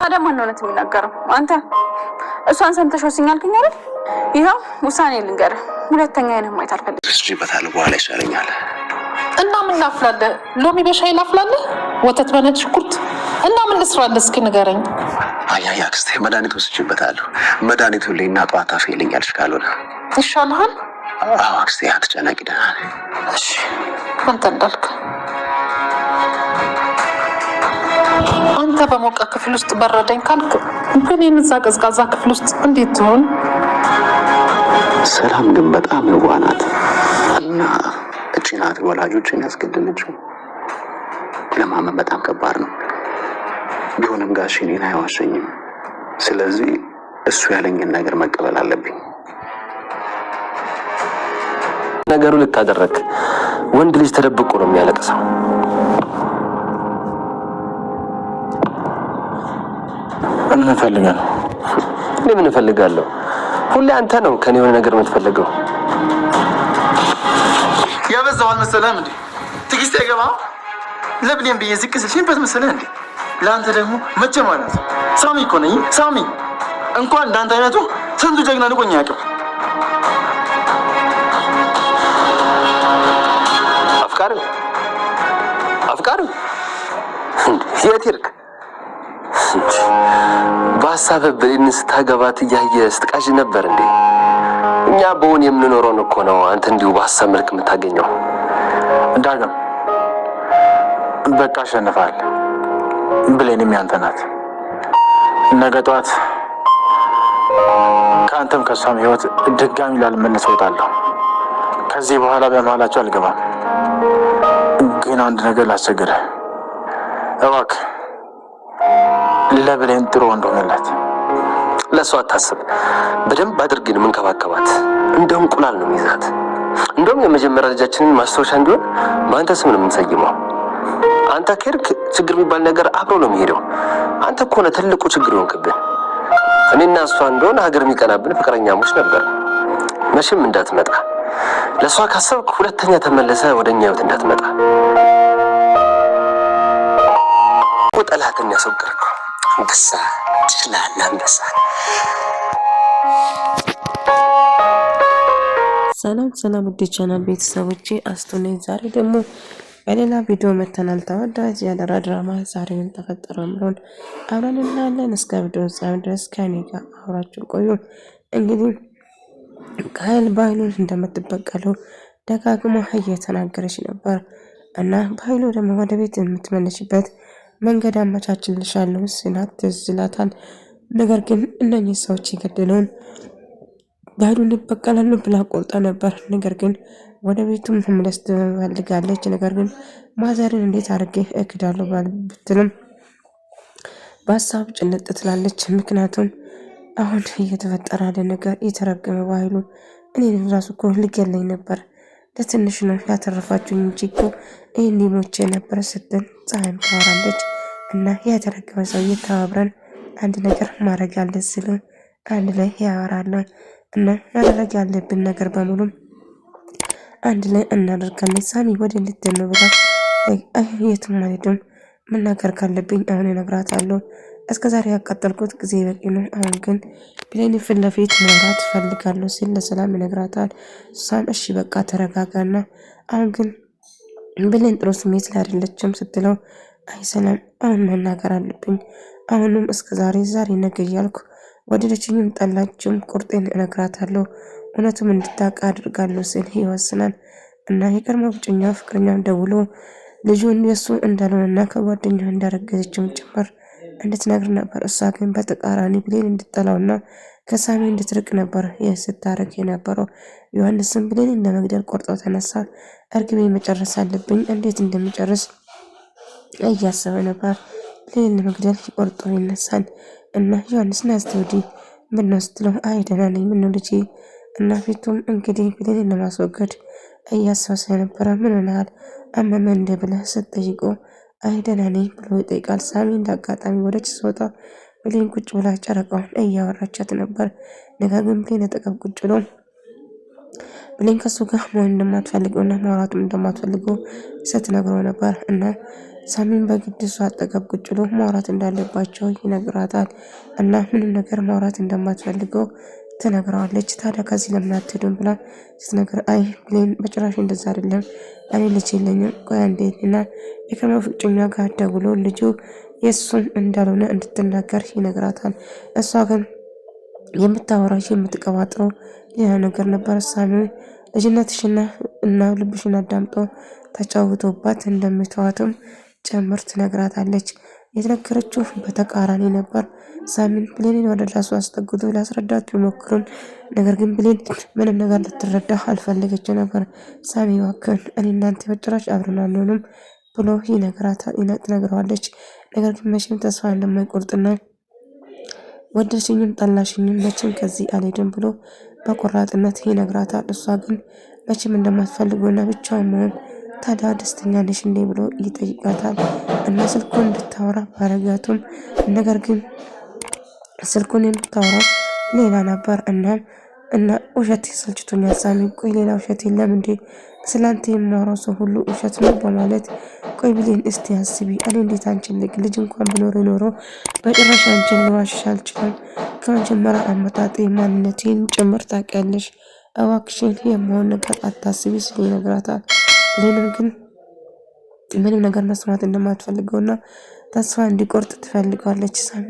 ታዲያ ማን ነው እውነት የሚናገረው? አንተ እሷን ሰምተሽ ወስኛልከኝ አይደል? ይኸው ውሳኔ ልንገርህ፣ ሁለተኛ አይነት ማየት አልፈልግም። እስኪ በታለ በኋላ ይሻለኛል። እና ምን ላፍላለህ? ሎሚ በሻይ ላፍላለህ? ወተት በነጭ ሽንኩርት እና ምን ልስራለህ? እስኪ ንገረኝ። አያያ አክስቴ መድኃኒት ወስጄበታለሁ። መድኃኒቱን ላይና ጠዋት አፍ ይለኛልሽ ካልሆነ ይሻልሃል? አዎ አክስቴ አትጨነቂ፣ ደህና ነኝ። እሺ አንተ እንዳልክ። አንተ በሞቀ ክፍል ውስጥ በረደኝ ካልክ ግን የነዛ ቀዝቃዛ ክፍል ውስጥ እንዴት ትሆን? ሰላም ግን በጣም የዋህ ናት እና እቺ ናት ወላጆችን ያስገደለችው። ለማመን በጣም ከባድ ነው። ቢሆንም ጋሽ እኔን አይዋሸኝም። ስለዚህ እሱ ያለኝን ነገር መቀበል አለብኝ። ነገሩ ልክ አደረክ። ወንድ ልጅ ተደብቆ ነው የሚያለቅሰው። ምን ፈልጋለሁ? ምን ፈልጋለሁ? ሁሌ አንተ ነው ከኔ የሆነ ነገር የምትፈልገው። ያበዛው አልመሰለህም እንዴ? ትግስት አይገባ ለብሌን ብዬ ዝቅ ስልሽበት መሰለህ እንዴ? ለአንተ ደግሞ መቼ ማለት ሳሚ እኮ ነኝ። ሳሚ እንኳን እንዳንተ አይነቱ ስንቱ ጀግና ንቆኝ ያውቅም። አፍቃሪ የት ሄድክ? በሀሳብህ ብሌን ስታገባት እያየህ ስትቃዥ ነበር እንዴ? እኛ በውን የምንኖረውን እኮ ነው አንተ እንዲሁ በሀሳብ መልክ የምታገኘው። ዳግም በቃ አሸንፋል። ብሌንም ያንተ ናት። ነገ ጠዋት ከአንተም ከሷም ህይወት ድጋሚ ላልመለስ እወጣለሁ። ከዚህ በኋላ በመሀላቸው አልገባም። ግን አንድ ነገር ላስቸግርህ እባክህ፣ ለብሌን ጥሩ እንደሆነላት። ለሷ አታስብ። በደንብ አድርገን የምንከባከባት እንደ እንቁላል ነው የሚይዛት። እንደውም የመጀመሪያ ልጃችንን ማስታወሻ እንዲሆን በአንተ ስም ነው የምንሰይመው። አንተ ከሄድክ ችግር የሚባል ነገር አብሮ ነው የሚሄደው። አንተ እኮ ነህ ትልቁ ችግር ይሆንክብን። እኔና እሷ እንደሆነ ሀገር የሚቀናብን ፍቅረኛሞች ነበር። መቼም እንዳትመጣ ለሷ ካሰብክ ሁለተኛ ተመለሰ ወደኛ ህይወት እንዳትመጣ። ጠላትን ያስወገድኩ አንበሳ ትችላለህ አንበሳ። ሰላም ውድ ቻናል ቤተሰቦቼ አስቱ ነኝ። ዛሬ ደግሞ በሌላ ቪዲዮ መተናል። ተወዳጅ የአደራ ድራማ ዛሬ ምን ተፈጠረ ብለን አብረን እናያለን። እስከ ቪዲዮ ፍጻሜ ድረስ ከኔ ጋር አብራችሁ ቆዩ። እንግዲህ ቃል በኃይሉን እንደምትበቀለው ደጋግማ እየተናገረች ነበር እና በኃይሉ ደግሞ ወደ ቤት የምትመለሽበት መንገድ አመቻችልሻለሁ ሲላት ትዝ ይላታል። ነገር ግን እነኚህ ሰዎች የገደለውን በኃይሉን ይበቀላሉ ብላ ቆርጣ ነበር። ነገር ግን ወደ ቤቱም መመለስ ትፈልጋለች። ነገር ግን ማዘርን እንዴት አድርጌ እክዳለሁ ብትልም በሀሳብ ጭንጥ ትላለች። ምክንያቱም አሁን እየተፈጠረ ያለ ነገር የተረገመ በኃይሉ እኔን ራሱ እኮ ሊገለኝ ነበር፣ ለትንሽ ነው ያተረፋችሁኝ እንጂ እኮ ይህን ሊሞቼ ነበር ስትል ፀሐይም ታወራለች። እና የተረገመ ሰውዬ ተባብረን አንድ ነገር ማድረግ አለ ስል አንድ ላይ ያወራሉ። እና ማድረግ ያለብን ነገር በሙሉ አንድ ላይ እናደርጋለን። ሳሚ ወደ ልትል ነው ብላ የትም አልሄድም፣ መናገር ካለብኝ አሁን እነግራታለሁ። እስከዛሬ ያቃጠልኩት ጊዜ በቂ ነው። አሁን ግን ብሌን ፊት ለፊት ማውራት ፈልጋለሁ ሲል ለሰላም ይነግራታል። እሷም እሺ በቃ ተረጋጋና አሁን ግን ብሌን ጥሩ ስሜት ላይ አይደለችም ስትለው አይ ሰላም አሁን መናገር አለብኝ። አሁንም እስከዛሬ ዛሬ ነገ እያልኩ ወደደችኝም ጠላችም ቁርጤን እነግራታለሁ፣ እውነቱም እንድታውቅ አድርጋለሁ ሲል ይወስናል። እና የቀድሞ ብቸኛው ፍቅረኛው ደውሎ ልጁን የሱ እንዳልሆነና ከጓደኛው እንዳረገዘችም ጭምር እንድትነግር ነበር። እሷ ግን በተቃራኒ ብሌን እንድትጠላውና ከሳሚ እንድትርቅ ነበር ስታረግ የነበረው። ዮሐንስም ብሌንን ለመግደል ቆርጦ ተነሳ። እርግቤ መጨረስ አለብኝ፣ እንዴት እንደሚጨርስ እያሰበ ነበር። ብሌንን ለመግደል ቆርጦ ይነሳል እና ዮሐንስን አስተውዲ ምነው ስትለው አይ ደህና ነኝ፣ ምነው ልጄ? እና ፊቱም እንግዲህ ብሌንን ለማስወገድ እያሰበ ስለነበረ ምን ሆነሃል አመመ እንደ ብለህ ስትጠይቆ አይ ደህና ነኝ ብሎ ይጠይቃል። ሳሚ እንዳጋጣሚ ወደች ስወጣ ብሌን ቁጭ ብላ ጨረቃውን እያወራቻት ነበር። ነገር ግን ብሌን አጠገብ ቁጭ ብሎ ብሌን ከሱ ጋር መሆን እንደማትፈልገው እና ማውራቱም እንደማትፈልገው ስትነግረው ነበር። እና ሳሚን በግድ እሷ አጠገብ ቁጭ ብሎ ማውራት እንዳለባቸው ይነግራታል። እና ምንም ነገር ማውራት እንደማትፈልገው ትነግረዋለች። ታዲያ ከዚህ ለምን አትሄዱም ብላ ስትነግር አይ ብሌን በጭራሽ እንደዛ አይደለም እኔ ልጅ የለኝም ቆይ አንዴ እና የቀድሞ ፍቅረኛ ጋር ደውሎ ልጁ የእሱን እንዳልሆነ እንድትናገር ይነግራታል። እሷ ግን የምታወራሽ የምትቀባጥረው ሌላ ነገር ነበር። ሳሚ ልጅነትሽና እና ልብሽን አዳምጦ ተጫውቶባት እንደሚተዋትም ጭምር ትነግራታለች። የተነገረችው በተቃራኒ ነበር። ሳሚን ብሌንን ወደ ራሱ አስጠግቶ ሊያስረዳት ቢሞክርም ነገር ግን ብሌን ምንም ነገር ልትረዳ አልፈለገችው ነበር። ሳሚ እባክህን እኔ እናንተ በጭራሽ አብረን አንሆንም ብሎ ትነግረዋለች። ነገር ግን መቼም ተስፋ እንደማይቆርጥና ወደድሽኝም ጠላሽኝም መቼም ከዚህ አልሄድም ብሎ በቆራጥነት ይነግራታል። እሷ ግን መቼም እንደማትፈልገውና ብቻዋን መሆን ታዲያ ደስተኛ ነሽ እንዴ ብሎ ይጠይቃታል። እና ስልኩን እንድታወራ ባረጋቱም ነገር ግን ስልኩን የምታወራው ሌላ ነበር። እና ውሸት ሰልችቶኛል ሳሚ ቆይ ሌላ ውሸት የለም እንዴ ስላንተ የማወራው ሰው ሁሉ ውሸት ነው በማለት ቆይ ብሌን እስቲ አስቢ እኔ እንዴት አንቺን ልጅ እንኳን ብኖር ኖሮ በጭራሽ አንቺን ልዋሽሽ አልችልም። ከመጀመሪያ አመጣጤ ማንነቴን ጭምር ታውቂያለሽ። እባክሽን የማሆን ነገር አታስቢ ሲል ይነግራታል። ብሌንም ግን ምንም ነገር መስማት እንደማትፈልገውና ተስፋ እንዲቆርጥ ትፈልጋለች። ሳሚ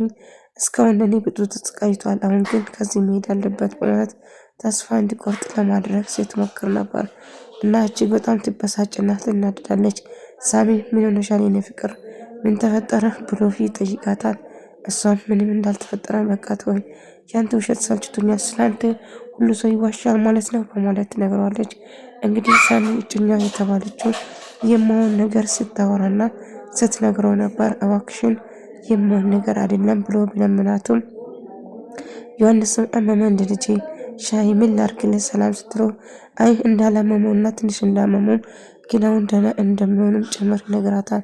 እስካሁን ለኔ ብዙ ተሰቃይቷል፣ አሁን ግን ከዚህ መሄድ አለበት በማለት ተስፋ እንዲቆርጥ ለማድረግ ስትሞክር ነበር እና እጅግ በጣም ትበሳጭና ትናደዳለች። ሳሚ ምን ሆነሻል የኔ ፍቅር ምን ተፈጠረ ብሎ ይጠይቃታል። እሷም ምንም እንዳልተፈጠረ በቃ ተወኝ፣ ያንተ ውሸት ሰልችቶኛል፣ ስላንተ ሁሉ ሰው ይዋሻል ማለት ነው በማለት ትነግረዋለች። እንግዲህ ሳሚ እጮኛ የተባለችው የማሆን ነገር ስታወራና ስትነግረው ነበር። እባክሽን የማሆን ነገር አይደለም ብሎ ቢለምናትም ዮሐንስም አመመ እንደ ልጄ ሻይ ምን ላድርግልህ ሰላም ስትለው አይ እንዳላመመውና ትንሽ እንዳመመው ግን አሁን ደህና እንደሚሆንም ጭምር ይነግራታል።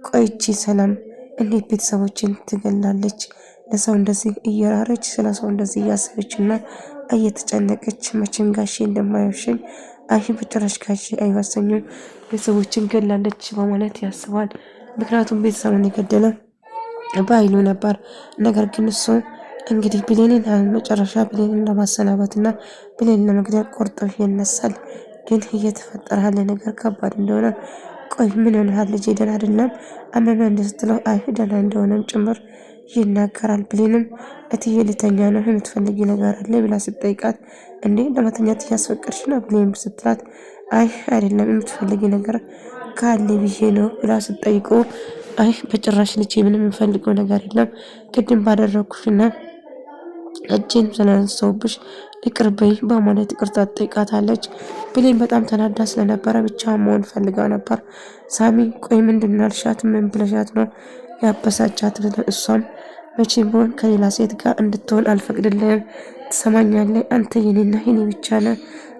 ቆይቺ ሰላም እንዴት ቤተሰቦችን ትገላለች? ለሰው እንደዚህ እየራረች ስለ ሰው እንደዚህ እያሰበችና እየተጨነቀች መቼም ጋሼ እንደማይወሽኝ አይ በጭራሽ ጋሼ አይወሰኝም ቤተሰቦችን ገላለች በማለት ያስባል። ምክንያቱም ቤተሰቡን የገደለ በኃይሉ ነበር። ነገር ግን እሱ እንግዲህ ብሌንን መጨረሻ ብሌንን ለማሰናበትና ብሌንን ለመግደል ቆርጦ ይነሳል። ግን እየተፈጠረ ያለ ነገር ከባድ እንደሆነ ቆይ ምን ሆነሃል ልጄ ደህና አይደለም አመመ እንደስትለው አይ ደህና እንደሆነም ጭምር ይናገራል። ብሌንም እትዬ ልተኛ ነው የምትፈልጊ ነገር አለ ብላ ስትጠይቃት እንዴ ለመተኛት እያስፈቀድሽ ነው ብሌን ስትላት አይ አይደለም የምትፈልጊ ነገር ካለ ብዬ ነው ብላ ስትጠይቁ አይ በጭራሽ ልጄ ምንም የምፈልገው ነገር የለም ቅድም ባደረኩሽና እጄን ስለነሳሁብሽ ይቅርበኝ በማለት ይቅርታ ትጠይቃታለች። ብሌን በጣም ተናዳ ስለነበረ ብቻዋን መሆን ፈልጋ ነበር። ሳሚ ቆይ ምንድን ነው ያልሻት? ምን ብለሻት ነው ያበሳጫት? እሷም መቼም ቢሆን ከሌላ ሴት ጋር እንድትሆን አልፈቅድልህም፣ ትሰማኛለህ? አንተ የኔና የኔ ብቻ ነህ፣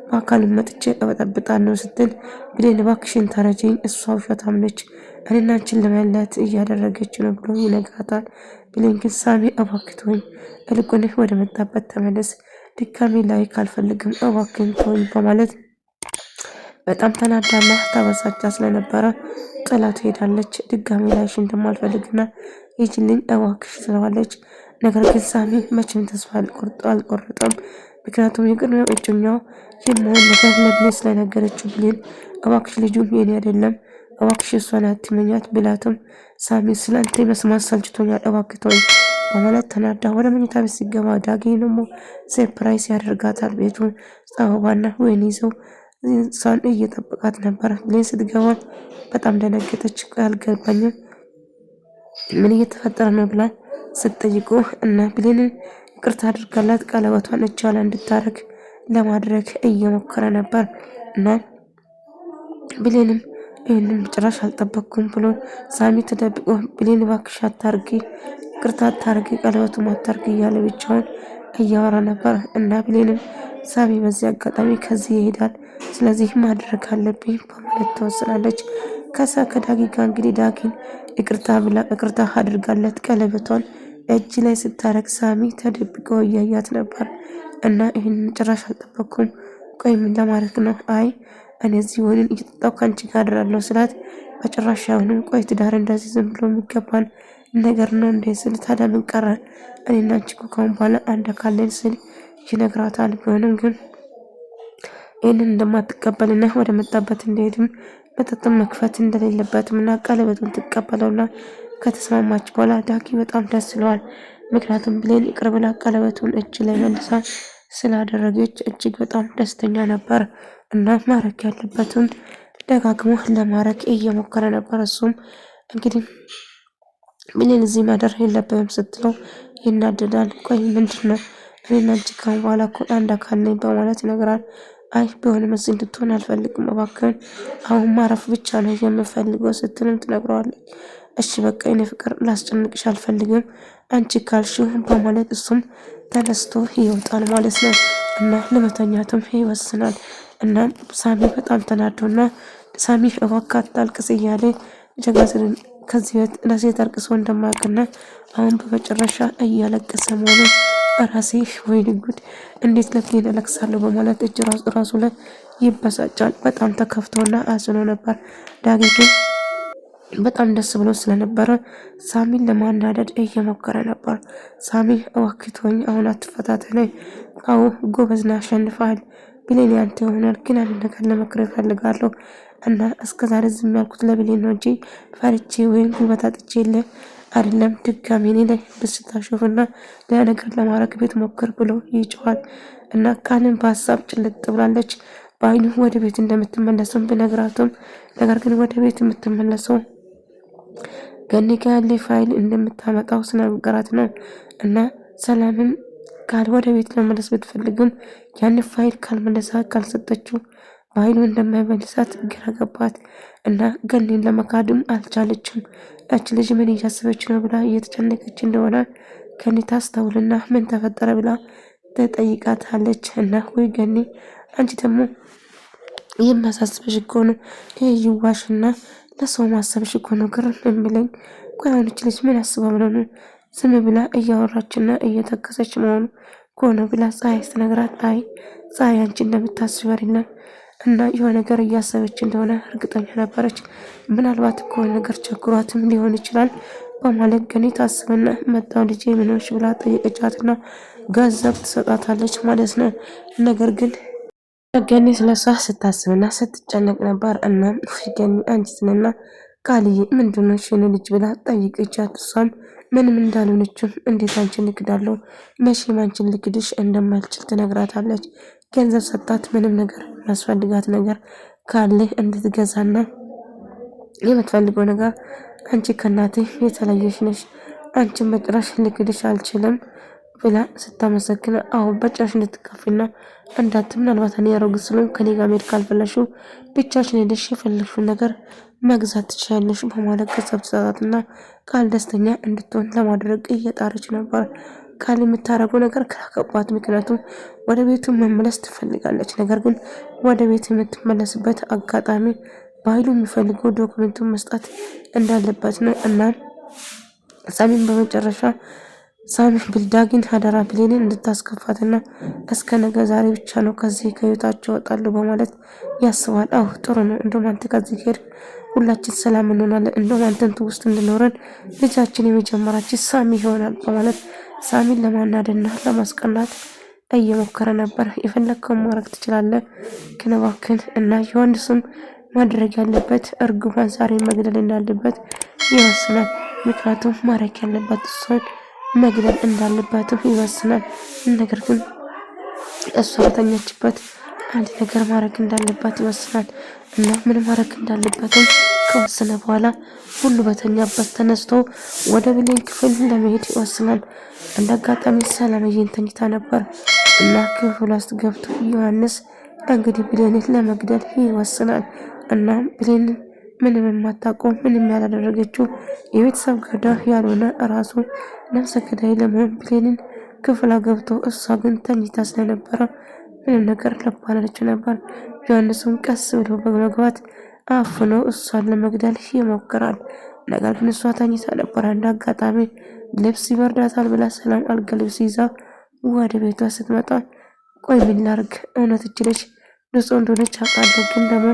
በአካል መጥቼ እበጠብጣለሁ ስትል ብሌን እባክሽን ተረጂኝ፣ እሷ ውሸታም ነች፣ እኔና አንቺን ለመለያየት እያደረገች ነው ብሎ ይነግራታል። ብሌን ግን ሳሚ እባክህ ተወኝ፣ ይልቁንህ ወደ መጣበት ተመለስ፣ ድጋሜ ላይ ካልፈልግም እባክህን ተወኝ በማለት በጣም ተናዳና ተበሳጫ ስለነበረ ጥላት ሄዳለች። ድጋሜ ላይሽ እንደማልፈልግና ሂጂልኝ እባክሽ ትለዋለች። ነገር ግን ሳሚ መቼም ተስፋ አልቆረጠም። ምክንያቱም የቅድመ እጮኛው የመሆን ነገር ለብሌን ስለነገረችው ብሌን እባክሽ ልጁን የኔ አይደለም እባክሽ እሷን አትመኛት ብላትም ሳሚ ስላንተ መስማት ሰልችቶኛል እባክህ ተወኝ በማለት ተናዳ ወደ መኝታ ቤት ሲገባ ዳጊ ደግሞ ሰርፕራይዝ ያደርጋታል። ቤቱን አበባና ወይን ይዘው እሷን እየጠበቃት ነበር። ብሌን ስትገባ በጣም ደነገጠች። አልገባኝም ምን እየተፈጠረ ነው ብላ ስትጠይቁ እና ብሌንን ይቅርታ አድርጋላት ቀለበቷን እጇ ላይ እንድታረግ ለማድረግ እየሞከረ ነበር እና ብሌንም ይህንን ጭራሽ አልጠበቅኩም ብሎ ሳሚ ተደብቆ ብሌን እባክሽ አታርጊ፣ ይቅርታ አታርጊ፣ ቀለበቱን አታርጊ እያለ ብቻውን እያወራ ነበር እና ብሌንም ሳሚ በዚህ አጋጣሚ ከዚህ ይሄዳል፣ ስለዚህ ማድረግ አለብኝ በማለት ትወስናለች። ከዛ ከዳጊ ጋር እንግዲህ ዳጊን ይቅርታ አድርጋለት ቀለበቷን እጅ ላይ ስታረግ ሳሚ ተደብቆ እያያት ነበር እና ይህንን ጭራሽ አልጠበቅኩም፣ ቆይ ምን ለማድረግ ነው? አይ እኔ እዚህ ወይን እየጠጣሁ ካንቺ ጋር አድራለሁ ስላት በጭራሽ አሁንም ቆይ ትዳር እንደዚህ ዝም ብሎ የሚገባን ነገር ነው እንዴ ስል ታዲያ ምን ቀረን እኔና አንቺ እኮ ከአሁን በኋላ አንድ አካል ነን ስል ይነግራታል። ቢሆንም ግን ይህንን እንደማትቀበልና ወደ መጣበት እንደሄድም መጠጥም መክፈት እንደሌለበትም እና ቀለበቱን ትቀበለውና ከተስማማች በኋላ ዳጊ በጣም ደስ ይለዋል። ምክንያቱም ብሌን ይቅር ብላ ቀለበቱን እጅ ላይ መልሳ ስላደረገች እጅግ በጣም ደስተኛ ነበር እና ማድረግ ያለበትን ደጋግሞ ለማድረግ እየሞከረ ነበር። እሱም እንግዲህ ብሌን እዚህ ማደር የለብህም ስትለው ይናደዳል። ቆይ ምንድነው እኔና አንቺ ካሁን በኋላ እኮ አንድ አካል ነኝ በማለት ይነግራል። አይ ቢሆንም እዚህ እንድትሆን አልፈልግም እባክህን አሁን ማረፍ ብቻ ነው የምፈልገው ስትልም ትነግረዋለች። እሺ በቃ የኔ ፍቅር ላስጨንቅሽ አልፈልግም አንቺ ካልሽው በማለት እሱም ተነስቶ ይወጣል ማለት ነው እና ለመተኛትም ይወስናል። እና ሳሚ በጣም ተናዶና ሳሚ እባክህ አታልቅስ እያለ ጀጋዝርን ከዚህ ቤት ለሴት አርቅሶ እንደማያውቅና አሁን በመጨረሻ እያለቀሰ መሆኑን ራሴ ወይኔ ጉድ እንዴት ለብሌን እለቅሳለሁ በማለት እጅ ራሱ ላይ ይበሳጫል። በጣም ተከፍቶና አዝኖ ነበር። ዳጊ ግን በጣም ደስ ብሎ ስለነበረ ሳሚን ለማናደድ እየሞከረ ነበር። ሳሚ እባክህ ተወኝ፣ አሁን አትፈታተነኝ። አዎ ጎበዝና አሸንፈሃል። ብሌን ያንተ ይሆናል፣ ግን አንድ ነገር ለመክረህ እፈልጋለሁ እና እስከዛሬ ዝም ያልኩት ለብሌን ነው እንጂ ፈርቼ ወይም ጉልበት አጥቼ አይደለም። ድጋሜ እኔ ላይ ብስታሾፍና ሌላ ነገር ለማድረግ ቤት ሞክር ብሎ ይጮሃል እና ካልን በሀሳብ ጭልጥ ብላለች። በአይኑ ወደ ቤት እንደምትመለሰው ብነግራትም ነገር ግን ወደ ቤት የምትመለሰው ገኒ ጋ ያለ ፋይል እንደምታመጣው ስነገራት ነው እና ሰላምም ወደ ቤት ለመመለስ ብትፈልግም ያን ፋይል ካልመለሳ ካልሰጠችው በኃይሉ እንደማይመልሳት ግራ ገባት እና ገኒን ለመካድም አልቻለችም። ያቺ ልጅ ምን እያሰበች ነው ብላ እየተጨነቀች እንደሆነ ገኒ ታስተውልና ምን ተፈጠረ ብላ ተጠይቃታለች። እና ወይ ገኒ አንቺ ደግሞ የሚያሳስበሽ እኮ ነው ይህ ይዋሽና ለሰው ማሰብሽ እኮ ነው ግር የሚለኝ። ቆይ አሁንች ልጅ ምን አስባ ብለው ነው ዝም ብላ እያወራችና እየተከሰች መሆኑ ከሆነ ብላ ፀሐይ ስትነግራት አይ ፀሐይ አንቺ እንደምታስብ አይደለም እና የሆነ ነገር እያሰበች እንደሆነ እርግጠኛ ነበረች። ምናልባት ከሆነ ነገር ቸግሯትም ሊሆን ይችላል በማለት ገኒ ታስብና መጣው ልጄ ምንሽ ብላ ጠየቀቻትና ገንዘብ ትሰጣታለች ማለት ነው። ነገር ግን ገኒ ስለሷ ስታስብና ስትጨነቅ ነበር። እና ገኒ አንቺትና ቃልዬ ምንድነው ሽኑ ልጅ ብላ ጠይቀቻት። እሷም ምንም እንዳልሆነችም እንዴት አንቺን ልክዳለሁ መቼም አንቺን ልክድሽ እንደማልችል ትነግራታለች። ገንዘብ ሰጣት ምንም ነገር የሚያስፈልጋት ነገር ካለ እንድትገዛና የምትፈልገው ነገር አንቺ ከእናቴ የተለየሽ ነሽ አንቺን በጭራሽ ልክድሽ አልችልም ብላ ስታመሰግን አዎ በጭራሽ እንድትከፊና እንዳት ምናልባት እኔ ያረጉት ስለሆነ ከኔ ጋር መሄድ ካልፈለግሽው ብቻሽን ሄደሽ የፈለግሽውን ነገር መግዛት ትችያለሽ በማለት ገንዘብ ትሰጣትና ቃል ደስተኛ እንድትሆን ለማድረግ እየጣረች ነበር። ቃል የምታረገው ነገር ከገባት ምክንያቱም ወደ ቤቱ መመለስ ትፈልጋለች። ነገር ግን ወደ ቤት የምትመለስበት አጋጣሚ በኃይሉ የሚፈልገው ዶክመንቱን መስጣት እንዳለበት ነው እና ሳሚን በመጨረሻ ሳሚ ብልዳጊን አደራ ብሌንን እንድታስከፋትና እስከ ነገ ዛሬ ብቻ ነው ከዚህ ከህይወታቸው ወጣሉ በማለት ያስባል። አዎ ጥሩ ነው እንደውም አንተ ከዚህ ሄድ ሁላችን ሰላም እንሆናለን እንደውም አንተን ውስጥ እንድኖረን ልጃችን የመጀመራችን ሳሚ ይሆናል በማለት ሳሚን ለማናደድና ለማስቀናት እየሞከረ ነበር። የፈለግከውን ማድረግ ትችላለህ ግን እባክህን እና ዮሐንስም ማድረግ ያለበት እርግቧን ዛሬ መግደል እንዳለበት ይወስናል። ምክንያቱም ማድረግ ያለበት እሷን መግደል እንዳለባትም ይወስናል። ነገር ግን እሷ በተኛችበት አንድ ነገር ማድረግ እንዳለባት ይወስናል እና ምን ማድረግ እንዳለባትም ከወሰነ በኋላ ሁሉ በተኛበት ተነስቶ ወደ ብሌን ክፍል ለመሄድ ይወስናል። እንደ አጋጣሚ ሰላምዬን ተኝታ ነበር እና ክፍል ውስጥ ገብቶ ዮሐንስ እንግዲህ ብሌንን ለመግደል ይወስናል እና ብሌን ምንም የማታውቀው ምንም ያላደረገችው የቤተሰብ ገዳ ያልሆነ ራሱ ነፍሰ ገዳይ ለመሆን ብሌንን ክፍላ ገብቶ እሷ ግን ተኝታ ስለነበረ ምንም ነገር ለባላለች ነበር። ዮሐንስም ቀስ ብሎ በመግባት አፍኖ እሷን ለመግደል ይሞክራል። ነገር ግን እሷ ተኝታ ነበር። አንድ አጋጣሚ ልብስ ይበርዳታል ብላ ሰላም አልጋ ልብስ ይዛ ወደ ቤቷ ስትመጣ ቆይ ምን ላርግ እውነት እችልሽ ንጹህ እንደሆነች አውቃለሁ ግን ደግሞ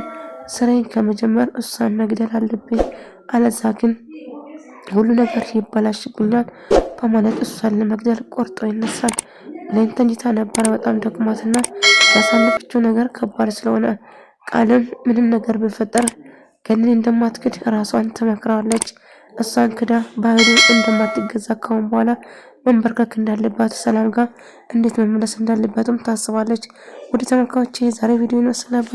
ስራዬን ከመጀመር እሷን መግደል አለብኝ፣ አለዛ ግን ሁሉ ነገር ይበላሽብኛል በማለት እሷን ለመግደል ቆርጦ ይነሳል። ሌሊት ተኝታ ነበረ በጣም ደክሟትና ያሳለፈችው ነገር ከባድ ስለሆነ ቃልም ምንም ነገር ቢፈጠር ገኒ እንደማትክድ ራሷን ትመክራለች። እሷን ክዳ ባህሉ እንደማትገዛ ካሁን በኋላ መንበርከክ እንዳለባት ሰላም ጋር እንዴት መመለስ እንዳለባትም ታስባለች። ወደ ተመልካቾቼ ዛሬ ቪዲዮ ይመስል ነበር።